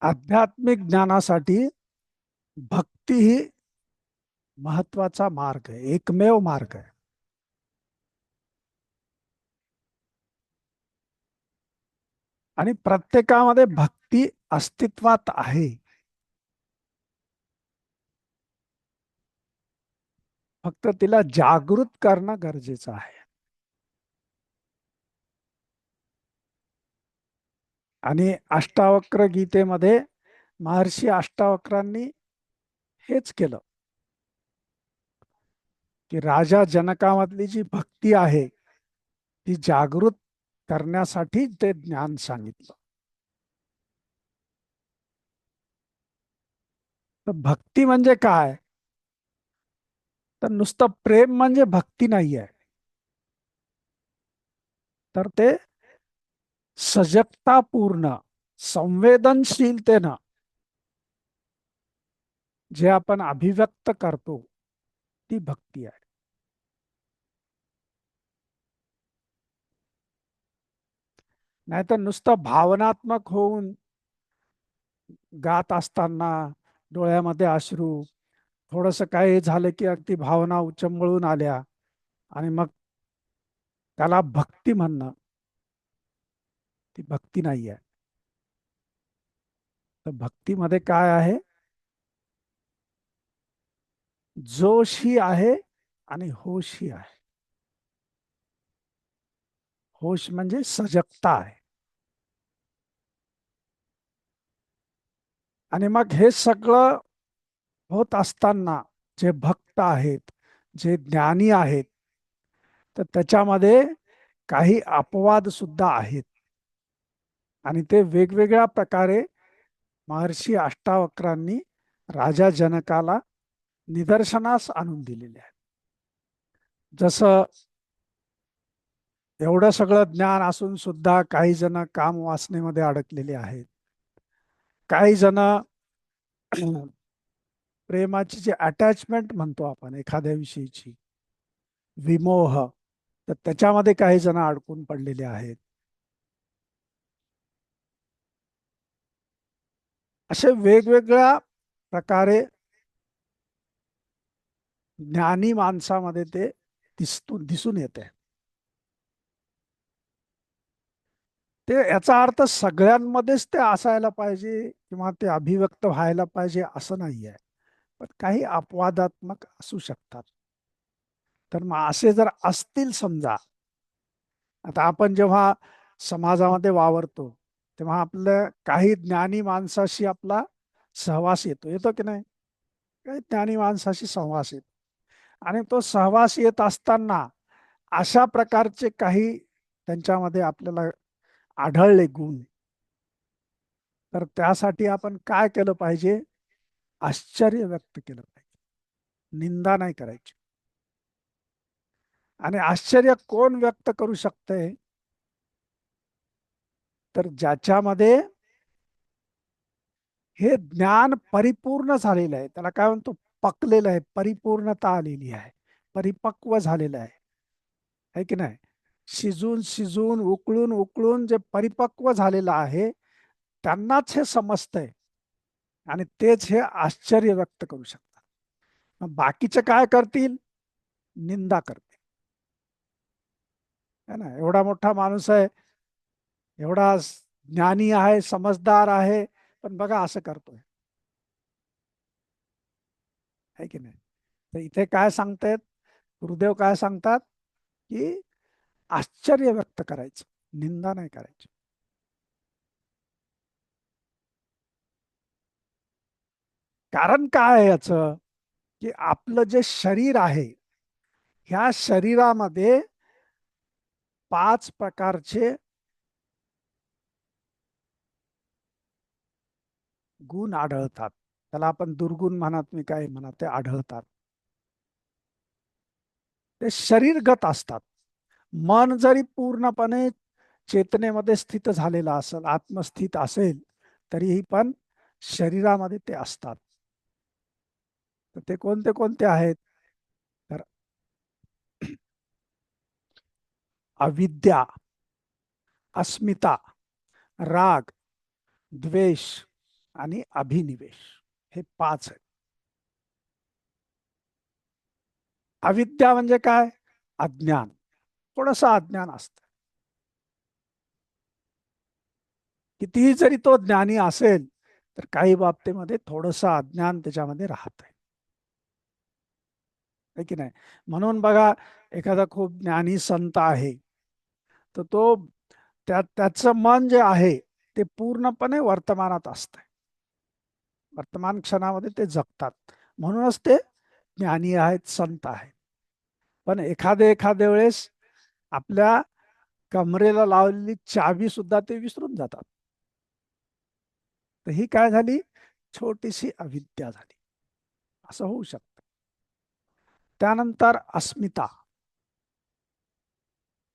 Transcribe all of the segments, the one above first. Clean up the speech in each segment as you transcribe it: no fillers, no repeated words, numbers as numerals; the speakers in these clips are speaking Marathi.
आध्यात्मिक ज्ञानासाठी भक्ती ही महत्वाचा मार्ग आहे, एकमेव मार्ग आहे. आणि प्रत्येकामध्ये भक्ती अस्तित्वात आहे. फक्त तिला जागृत करणं गरजेचं आहे. आणि अष्टावक्र गीतेमध्ये महर्षी अष्टावक्रांनी हेच केलं की राजा जनकामधली जी भक्ती आहे ती जागृत करण्यासाठी ते ज्ञान सांगितलं. तर भक्ती म्हणजे काय? तर नुसतं प्रेम म्हणजे भक्ती नाही आहे. तर ते सजगतापूर्ण संवेदनशीलतेनं जे आपण अभिव्यक्त करतो ती भक्ती आहे. नाहीतर नुसतं भावनात्मक होऊन गात असताना डोळ्यामध्ये अश्रू, थोडस काही झालं की अगदी भावना उचंबळून आल्या आणि मग त्याला भक्ती म्हणणं, ती भक्ती नाही आहे. तर भक्तीमध्ये काय आहे? जोश ही आहे आणि होश ही आहे. होश म्हणजे सजगता आहे. आणि मग हे सगळं होत असताना जे भक्त आहेत, जे ज्ञानी आहेत, तर त्याच्यामध्ये काही अपवाद सुद्धा आहेत. आणि ते वेगवेगळ्या प्रकारे महर्षी अष्टावक्रांनी राजा जनकाला निदर्शनास आणून दिलेले आहे. जसं एवढं सगळं ज्ञान असून सुद्धा काही जण काम वासनेमध्ये अडकलेले आहेत. काही जण प्रेमाची जी अटॅचमेंट म्हणतो आपण एखाद्या विषयीची, विमोह, तर त्याच्यामध्ये काही जण अडकून पडलेले आहेत. असे वेगवेगळ्या प्रकारे ज्ञानी माणसामध्ये ते दिसून येते. ते याचा अर्थ सगळ्यांमध्येच ते असायला पाहिजे किंवा ते अभिव्यक्त व्हायला पाहिजे असं नाही आहे. पण काही अपवादात्मक असू शकतात. तर मग असे जर असतील समजा, आता आपण जेव्हा समाजामध्ये वावरतो तेव्हा आपलं काही ज्ञानी माणसाशी आपला सहवास येतो, येतो की नाही? काही ज्ञानी माणसाशी सहवास येतो. आणि तो सहवास येत असताना अशा प्रकारचे काही त्यांच्यामध्ये आपल्याला आढळले गुण, तर त्यासाठी आपण काय केलं पाहिजे? आश्चर्य व्यक्त केलं पाहिजे, निंदा नाही करायची. आणि आश्चर्य कोण व्यक्त करू शकते? तर ज्याच्यामध्ये हे ज्ञान परिपूर्ण झालेलं आहे, त्याला काय म्हणतो, पकलेलं आहे, परिपूर्णता आलेली आहे, परिपक्व झालेलं आहे की नाही? शिजून शिजून उकळून उकळून जे परिपक्व झालेलं आहे त्यांनाच हे समजतंय. आणि तेच हे आश्चर्य व्यक्त करू शकतात. मग बाकीचे काय करतील? निंदा करतील. है ना? एवढा मोठा माणूस आहे, एवढा ज्ञानी आहे, समजदार आहे, पण बघा असं करतोय, है की नाही? तर इथे काय सांगतायत गुरुदेव? काय सांगतात की आश्चर्य व्यक्त करायचं, निंदा नाही करायची. कारण काय आहे याचं? की आपलं जे शरीर आहे, ह्या शरीरामध्ये 5 प्रकारचे गुण आढळतात. त्याला आपण दुर्गुण म्हणा, तुम्ही काय म्हणा, ते आढळतात. ते शरीरगत असतात. मन जरी पूर्णपणे चेतनेमध्ये स्थित झालेला असेल, आत्मस्थित असेल, तरीही पण शरीरामध्ये ते असतात. तर ते कोणते कोणते आहेत? तर अविद्या, अस्मिता, राग, द्वेष आणि अभिनिवेश, हे 5 आहेत. अविद्या म्हणजे काय? अज्ञान. थोडस अज्ञान असतं. कितीही जरी तो ज्ञानी असेल तर काही बाबतीमध्ये थोडस अज्ञान त्याच्यामध्ये राहत आहे की नाही. म्हणून बघा, एखादा खूप ज्ञानी संत आहे, तर तो त्याचं मन जे आहे ते पूर्णपणे वर्तमानात असतंय. वर्तमान क्षणामध्ये ते जगतात. म्हणूनच ते ज्ञानी आहेत, संत आहेत. पण एखाद्या वेळेस आपल्या कमरेला लावलेली चावी सुद्धा ते विसरून जातात. तर ही काय झाली? छोटीशी अविद्या झाली. असं होऊ शकतं. त्यानंतर अस्मिता.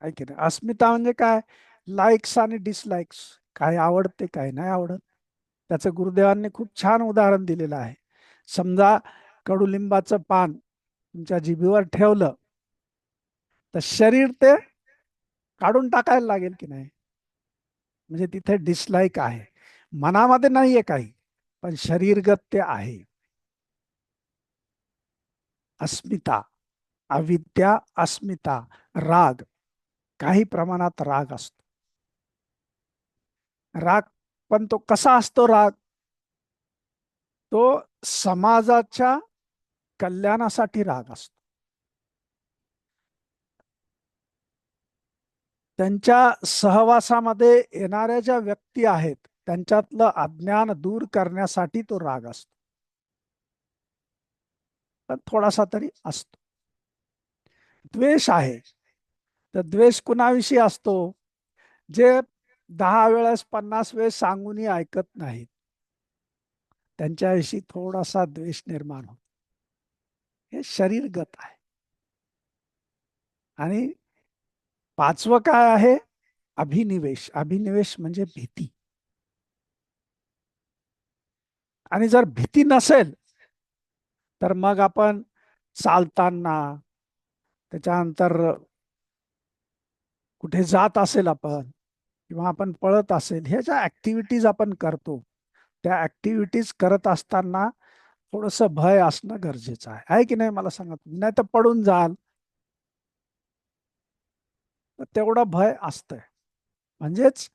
आहे की नाही? अस्मिता म्हणजे काय? लाईक्स आणि डिसलाईक्स. काय आवडते, काय नाही आवडत. त्याचं गुरुदेवांनी खूप छान उदाहरण दिलेलं आहे. समजा कडुलिंबाचं पान तुमच्या जिभेवर ठेवलं तर शरीर ते काढून टाकायला लागेल की नाही. म्हणजे तिथे डिसलाईक आहे. मनामध्ये नाहीये काही, पण शरीरगत ते आहे. अस्मिता, अविद्या, अस्मिता, राग. काही प्रमाणात राग असतो. राग, पण तो कसा असतो राग? तो समाजाच्या कल्याणासाठी राग असतो. त्यांच्या सहवासामध्ये येणाऱ्या ज्या व्यक्ती आहेत त्यांच्यातलं अज्ञान दूर करण्यासाठी तो राग असतो. पण थोडासा तरी असतो. द्वेष आहे, तर द्वेष कुणाविषयी असतो? जे 10 वेळेस 50 वेळेस सांगूनही ऐकत नाहीत, त्यांच्याविषयी थोडासा द्वेष निर्माण होतो. हे शरीरगत आहे. आणि 5वं काय आहे? अभिनिवेश. अभिनिवेश म्हणजे भीती. आणि जर भीती नसेल तर मग आपण चालताना, त्याच्यानंतर कुठे जात असेल आपण, किंवा आपण पळत असेल, ह्या ज्या ऍक्टिव्हिटीज आपण करतो, त्या ऍक्टिव्हिटीज करत असताना थोडस भय असणं गरजेचं आहे की नाही? मला सांगा तुम्ही. नाही तर पडून जाल, तर तेवढं भय असतंय. म्हणजेच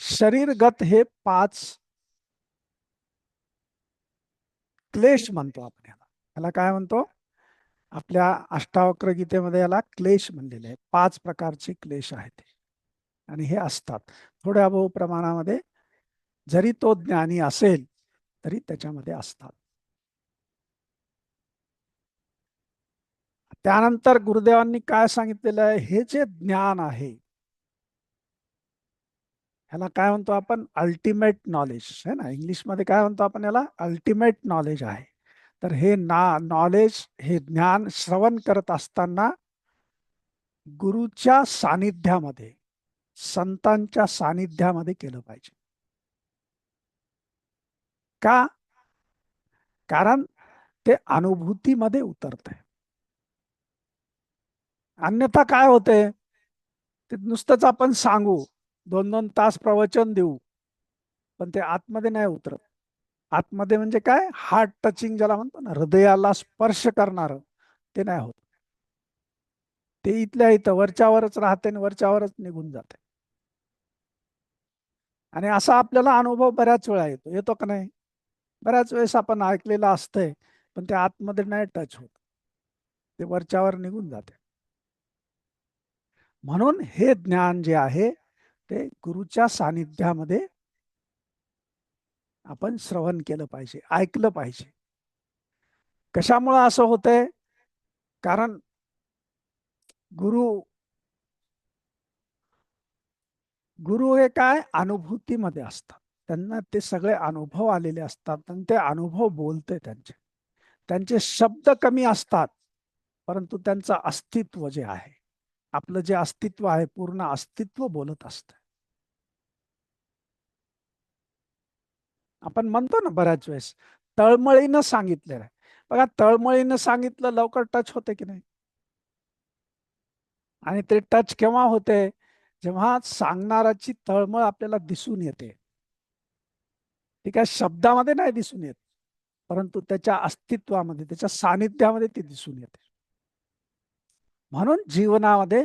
शरीरगत हे 5 क्लेश म्हणतो आपण याला. याला काय म्हणतो? आपल्या अष्टावक्र गीतेमध्ये याला क्लेश म्हणलेले आहे. 5 प्रकारचे क्लेश आहेत आणि हे असतात थोड्या बहु प्रमाणामध्ये. जरी तो ज्ञानी असेल तरी त्याच्यामध्ये असतात. त्यानंतर गुरुदेवांनी काय सांगितलेलं आहे? हे जे ज्ञान आहे, ह्याला काय म्हणतो आपण? अल्टिमेट नॉलेज है ना. इंग्लिशमध्ये काय म्हणतो आपण याला? अल्टिमेट नॉलेज आहे. तर हे नॉलेज, हे ज्ञान श्रवण करत असताना गुरुच्या सानिध्यामध्ये, संतांच्या सानिध्यामध्ये केलं पाहिजे. का? कारण ते अनुभूतीमध्ये उतरत आहे. अन्यथा काय होते? ते नुसतंच आपण सांगू, 2-2 तास प्रवचन देऊ, पण ते आतमध्ये नाही उतरत. आतमध्ये म्हणजे काय? हार्ट टचिंग ज्याला म्हणतो ना, हृदयाला स्पर्श करणार, ते नाही होत. ते इथल्या इथं वरच्यावरच राहते आणि वरच्यावरच निघून जाते. आणि असा आपल्याला अनुभव बऱ्याच वेळा येतो. येतो का नाही? बऱ्याच वेळेस आपण ऐकलेलं असतंय, पण ते आतमध्ये नाही टच होत, ते वरच्यावर निघून जाते. म्हणून हे ज्ञान जे आहे ते गुरुच्या सानिध्यामध्ये आपण श्रवण केलं पाहिजे, ऐकलं पाहिजे. कशामुळं असं होतंय? कारण गुरु गुरु हे काय? अनुभूतीमध्ये असतात. त्यांना ते सगळे अनुभव आलेले असतात आणि ते अनुभव बोलते त्यांचे. त्यांचे शब्द कमी असतात, परंतु त्यांचं अस्तित्व जे आहे, आपलं जे अस्तित्व आहे, पूर्ण अस्तित्व बोलत असतं. आपण म्हणतो ना बऱ्याच वेळेस, तळमळीनं सांगितलेलं आहे. बघा, तळमळीनं सांगितलं लवकर टच होते की नाही? आणि ते टच केव्हा होते? जेव्हा सांगणाराची तळमळ आपल्याला दिसून येते. ती काय शब्दामध्ये नाही दिसून येत, परंतु त्याच्या अस्तित्वामध्ये, त्याच्या सानिध्यामध्ये ती दिसून येते. म्हणून जीवनामध्ये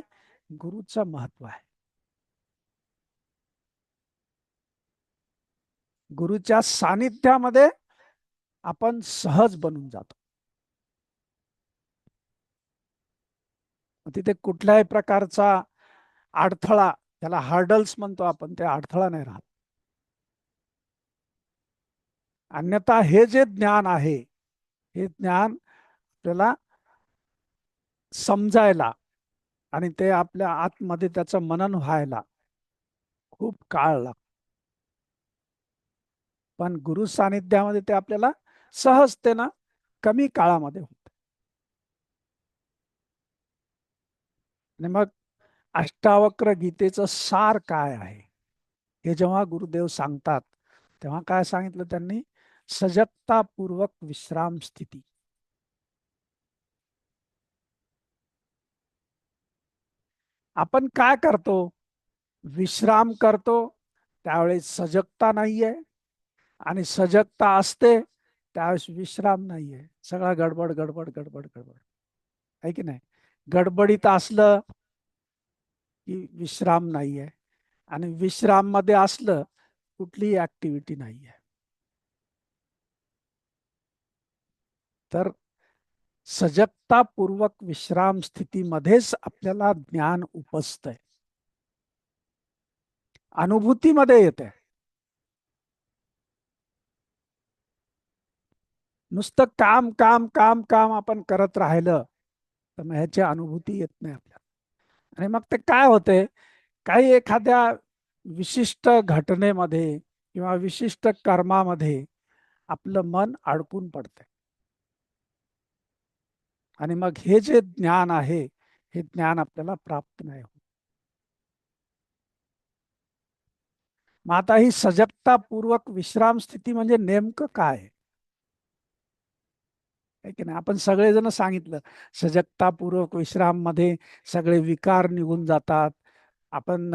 गुरुचं महत्व आहे. गुरुच्या सानिध्यामध्ये आपण सहज बनून जातो. तिथे कुठल्याही प्रकारचा अडथळा, त्याला हार्डल्स म्हणतो आपण, ते अडथळा नाही राहत. अन्यथा हे जे ज्ञान आहे, हे ज्ञान आपल्याला समजायला आणि ते आपल्या आतमध्ये त्याचं मनन व्हायला खूप काळ लागतो. पण गुरु सानिध्यामध्ये ते आपल्याला सहजतेनं कमी काळामध्ये होत. आणि मग अष्टावक्र गीतेचं सार काय आहे हे जेव्हा गुरुदेव सांगतात, तेव्हा काय सांगितलं त्यांनी? सजगतापूर्वक विश्राम स्थिती. आपण काय करतो? विश्राम करतो, त्यावेळेस सजगता नाहीये, आणि सजगता असते त्यावेळेस विश्राम नाहीये. सगळा गडबड गडबड गडबड गडबड, आहे की नाही? गडबडीत असलं की विश्राम नाहीये, आणि विश्राम मध्ये असलं कुठलीही ऍक्टिव्हिटी नाहीये. तर सजगतापूर्वक विश्राम स्थितीमध्येच आपल्याला ज्ञान उपसतंय, अनुभूतीमध्ये येते. नुसतं काम काम काम काम आपण करत राहिलं तर मग ह्याची अनुभूती येत नाही आपल्याला. आणि मग ते काय होते, काही एखाद्या विशिष्ट घटनेमध्ये किंवा विशिष्ट कर्मामध्ये आपलं मन अडकून पडते, आणि मग हे जे ज्ञान आहे, हे ज्ञान आपल्याला प्राप्त नाही होत. मग आता ही सजगतापूर्वक विश्राम स्थिती म्हणजे नेमकं काय आहे की नाही? आपण सगळेजण सांगितलं, सजगतापूर्वक विश्राम मध्ये सगळे विकार निघून जातात. आपण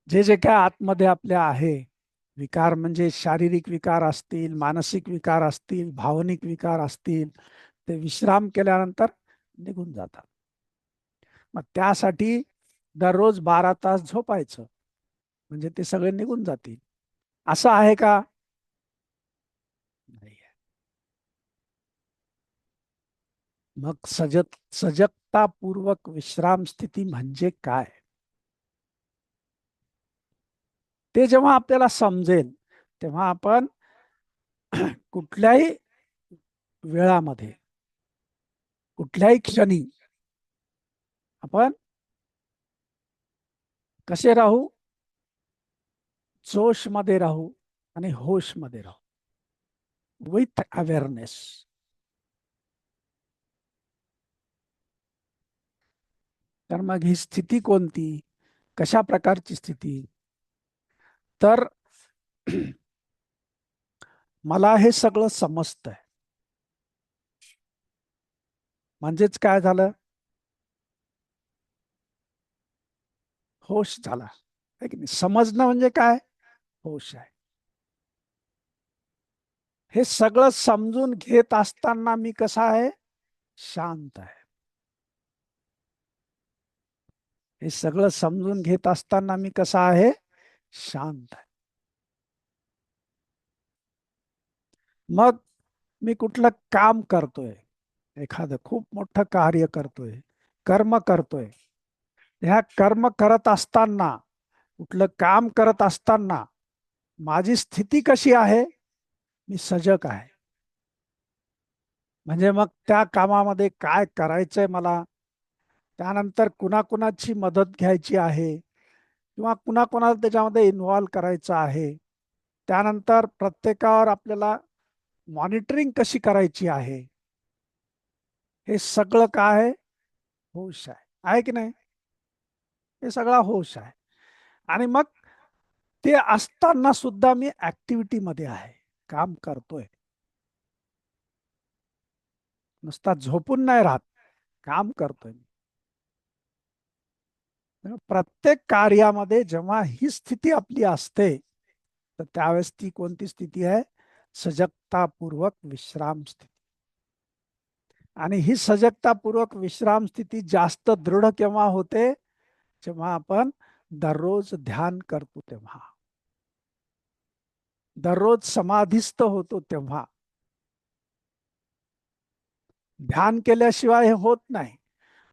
जे जे काय आतमध्ये आपल्या आहे, विकार म्हणजे शारीरिक विकार असतील, मानसिक विकार असतील, भावनिक विकार असतील, ते विश्राम केल्यानंतर निघून जातात. मग त्यासाठी दररोज 12 तास झोपायचं, म्हणजे ते सगळे निघून जातील. असं आहे का? नाही. मग सजगतापूर्वक विश्राम स्थिती म्हणजे काय? ते जेव्हा आपल्याला समजेल, तेव्हा आपण कुठल्याही वेळामध्ये, कुठल्याही क्षणी आपण कसे राहू? जोश मध्ये राहू आणि होश मध्ये राहू, विथ अवेअरनेस. तर मग ही स्थिती कोणती? कशा प्रकारची स्थिती? तर मला हे सगळं समजतंय, म्हणजेच काय झालं? होश झाला, आहे की नाही? समजणं म्हणजे काय? होश आहे. हे सगळं समजून घेत असताना मी कसा आहे? शांत आहे. हे सगळं समजून घेत असताना मी कसा आहे? शांत आहे. मग मी कुठलं काम करतोय, एखादं खूप मोठं कार्य करतोय, कर्म करतोय, ह्या कर्म करत असताना, कुठलं काम करत असताना माझी स्थिती कशी आहे? मी सजग आहे. म्हणजे मग त्या कामामध्ये काय करायचंय मला, त्यानंतर कुणाकुणाची मदत घ्यायची आहे, किंवा कुणाकुणाला त्याच्यामध्ये इन्व्हॉल्व करायचं आहे, त्यानंतर प्रत्येकावर आपल्याला मॉनिटरिंग कशी करायची आहे, हे सगळं काय आहे? होश आहे. आहे की नाही? हे सगळा होश आहे. आणि मग ते असताना सुद्धा मी ऍक्टिव्हिटी मध्ये आहे, काम करतोय. नुसता झोपून नाही राहत, काम करतोय. प्रत्येक कार्यामध्ये जेव्हा ही स्थिती आपली असते, तर त्यावेळेस ती कोणती स्थिती आहे? सजगतापूर्वक विश्राम स्थिती. आणि ही सजगतापूर्वक विश्राम स्थिती जास्त दृढ केव्हा होते? जेव्हा आपण दररोज ध्यान करतो तेव्हा, दररोज समाधिस्थ होतो तेव्हा. ध्यान केल्याशिवाय हे होत नाही.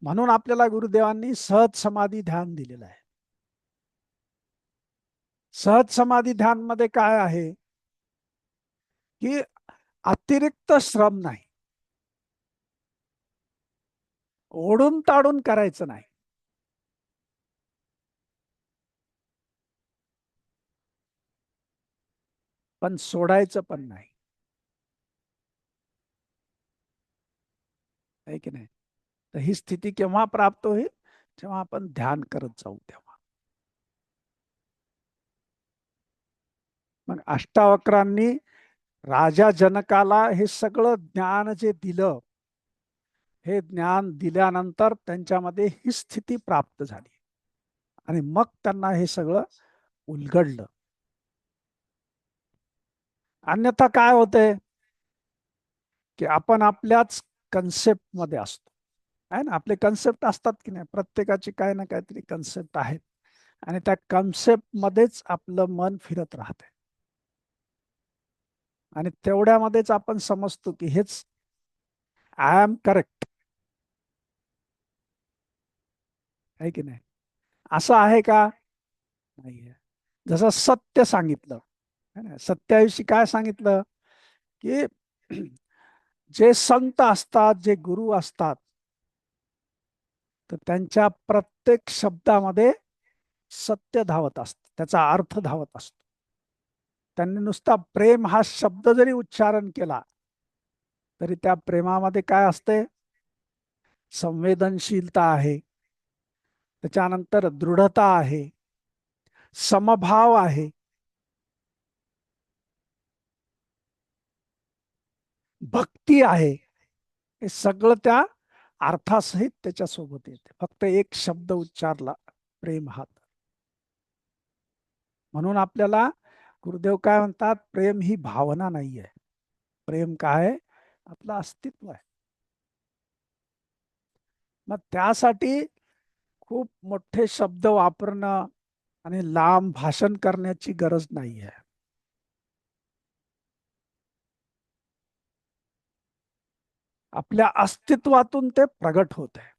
म्हणून आपल्याला गुरुदेवांनी सहज समाधी ध्यान दिलेलं आहे. सहज समाधी ध्यान मध्ये काय आहे की अतिरिक्त श्रम नाही, ओढून ताडून करायचं नाही. पण सोडायचं पण नाही, आहे की नाही? तर ही स्थिती केव्हा प्राप्त होईल? जेव्हा आपण ध्यान करत जाऊ तेव्हा. मग अष्टावक्रांनी राजा जनकाला हे सगळं ज्ञान जे दिलं, हे ज्ञान दिल्यानंतर त्यांच्यामध्ये ही स्थिती प्राप्त झाली आणि मग त्यांना हे सगळं उलगडलं. अन्यथा काय होतंय की आपण आपल्याच कन्सेप्ट मध्ये असतो. आहे ना, आपले कन्सेप्ट असतात की नाही, प्रत्येकाची काय ना काहीतरी कन्सेप्ट आहेत आणि त्या कन्सेप्ट मध्येच आपलं मन फिरत राहते आणि तेवढ्यामध्येच आपण समजतो की हेच आय एम करेक्ट, आहे की नाही? असं आहे का? नाहीये. जसं सत्य सांगितलं, है ना, सत्याविषयी काय सांगितलं की जे संत असतात, जे गुरु असतात, तर त्यांच्या प्रत्येक शब्दामध्ये सत्य धावत असत, त्याचा अर्थ धावत असतो. त्यांनी नुसता प्रेम हा शब्द जरी उच्चारण केला तरी त्या प्रेमामध्ये काय असते? संवेदनशीलता आहे, त्याच्यानंतर दृढता आहे, समभाव आहे, भक्ती आहे. हे सगळं त्या अर्थासहित त्याच्यासोबत येते. फक्त एक शब्द उच्चारला, प्रेम हा. म्हणून आपल्याला गुरुदेव काय म्हणतात? प्रेम ही भावना नाही आहे. प्रेम काय आहे? आपलं अस्तित्व आहे. मग त्यासाठी खूप मोठे शब्द वापरणं आणि लांब भाषण करण्याची गरज नाही आहे. आपल्या अस्तित्वातून ते प्रगट होत आहे.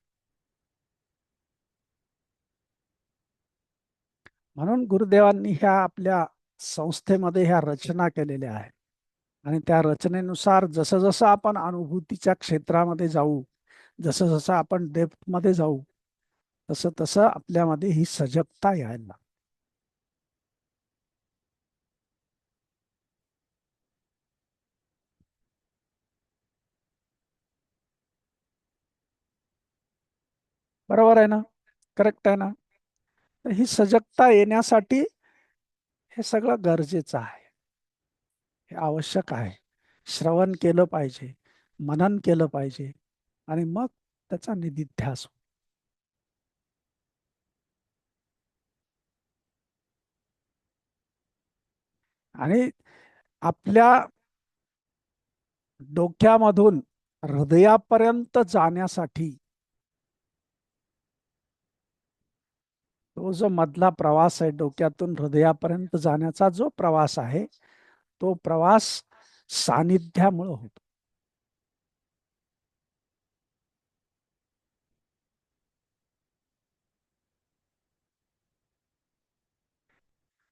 म्हणून गुरुदेवांनी ह्या आपल्या संस्थेमध्ये ह्या रचना केलेल्या आहेत आणि त्या रचनेनुसार जसं जसं आपण अनुभूतीच्या क्षेत्रामध्ये जाऊ, जसं जसं आपण डेप्थमध्ये जाऊ, तसं तसं आपल्यामध्ये ही सजगता यायला लागते. बरोबर आहे ना? करेक्ट आहे ना? तर ही सजगता येण्यासाठी हे सगळं गरजेचं आहे, हे आवश्यक आहे. श्रवण केलं पाहिजे, मनन केलं पाहिजे आणि मग त्याचा निधिध्यास. आणि आपल्या डोक्यामधून हृदयापर्यंत जाण्यासाठी तो जो मधला प्रवास आहे, डोक्यातून हृदयापर्यंत जाण्याचा जो प्रवास आहे, तो प्रवास सानिध्यामुळे होतो.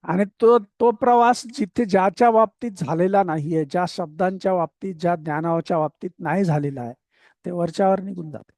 आणि तो तो प्रवास जिथे ज्याच्या बाबतीत झालेला नाहीये, ज्या शब्दांच्या बाबतीत, ज्या ज्ञानाच्या बाबतीत नाही झालेला आहे, ते वरच्यावर निघून जाते.